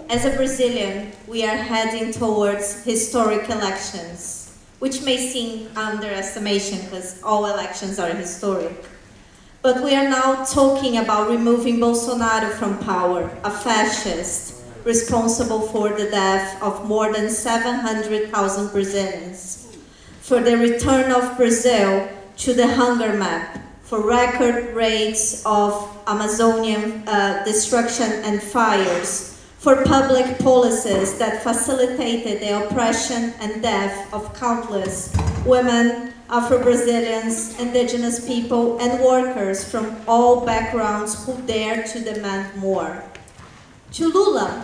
As a Brazilian, we are heading towards historic elections, which may seem underestimation because all elections are historic. But we are now talking about removing Bolsonaro from power, a fascist responsible for the death of more than 700,000 Brazilians, for the return of Brazil to the hunger map, for record rates of Amazonian destruction and fires, for public policies that facilitated the oppression and death of countless women, Afro-Brazilians, indigenous people, and workers from all backgrounds who dare to demand more. To Lula,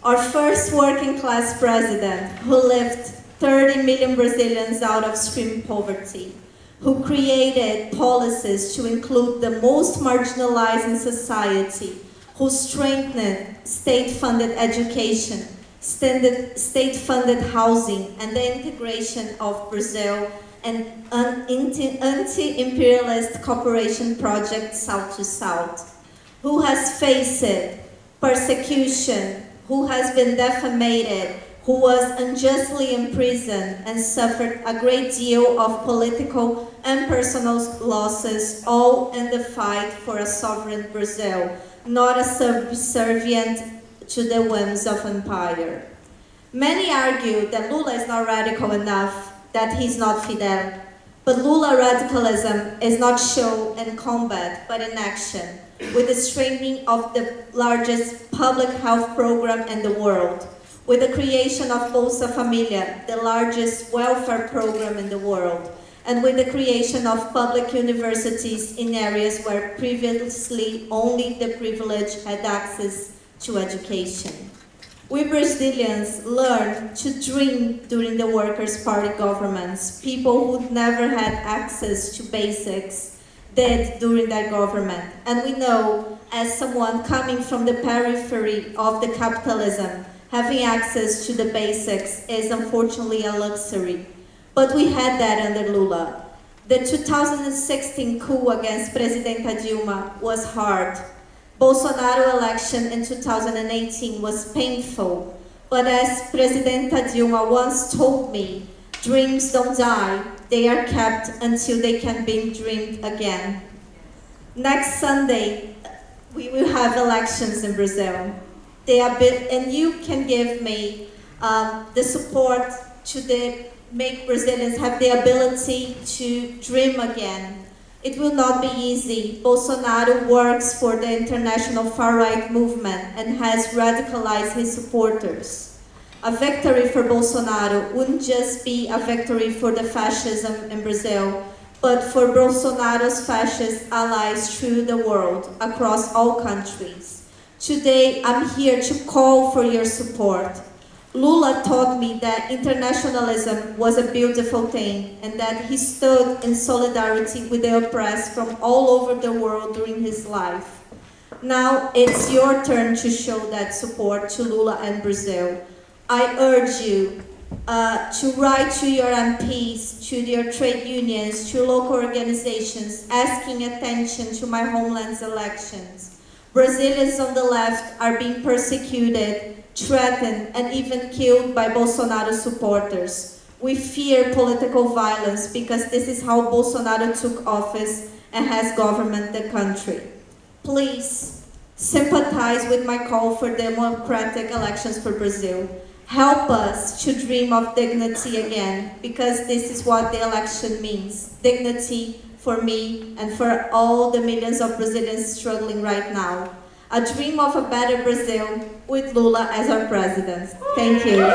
our first working-class president who lifted 30 million Brazilians out of extreme poverty, who created policies to include the most marginalized in society, who strengthened state-funded education, state-funded housing, and the integration of Brazil and an anti-imperialist cooperation project South to South, who has faced persecution, who has been defamated, who was unjustly imprisoned and suffered a great deal of political and personal losses, all in the fight for a sovereign Brazil, not a subservient to the whims of empire. Many argue that Lula is not radical enough, that he's not Fidel. But Lula radicalism is not show and combat, but in action, with the strengthening of the largest public health program in the world, with the creation of Bolsa Familia, the largest welfare program in the world, and with the creation of public universities in areas where previously only the privileged had access to education. We Brazilians learned to dream during the Workers' Party governments. People who never had access to basics did during that government. And we know, as someone coming from the periphery of the capitalism, having access to the basics is unfortunately a luxury. But we had that under Lula. The 2016 coup against Presidenta Dilma was hard. Bolsonaro election in 2018 was painful, but as Presidenta Dilma once told me, dreams don't die, they are kept until they can be dreamed again. Next Sunday, we will have elections in Brazil. And you can give me the support to make Brazilians have the ability to dream again. It will not be easy. Bolsonaro works for the international far-right movement and has radicalized his supporters. A victory for Bolsonaro wouldn't just be a victory for the fascism in Brazil, but for Bolsonaro's fascist allies through the world, across all countries. Today, I'm here to call for your support. Lula taught me that internationalism was a beautiful thing and that he stood in solidarity with the oppressed from all over the world during his life. Now it's your turn to show that support to Lula and Brazil. I urge you to write to your MPs, to your trade unions, to local organizations, asking attention to my homeland's elections. Brazilians on the left are being persecuted, threatened, and even killed by Bolsonaro supporters. We fear political violence because this is how Bolsonaro took office and has governed the country. Please sympathize with my call for democratic elections for Brazil. Help us to dream of dignity again, because this is what the election means. Dignity for me and for all the millions of Brazilians struggling right now. A dream of a better Brazil with Lula as our president. Thank you.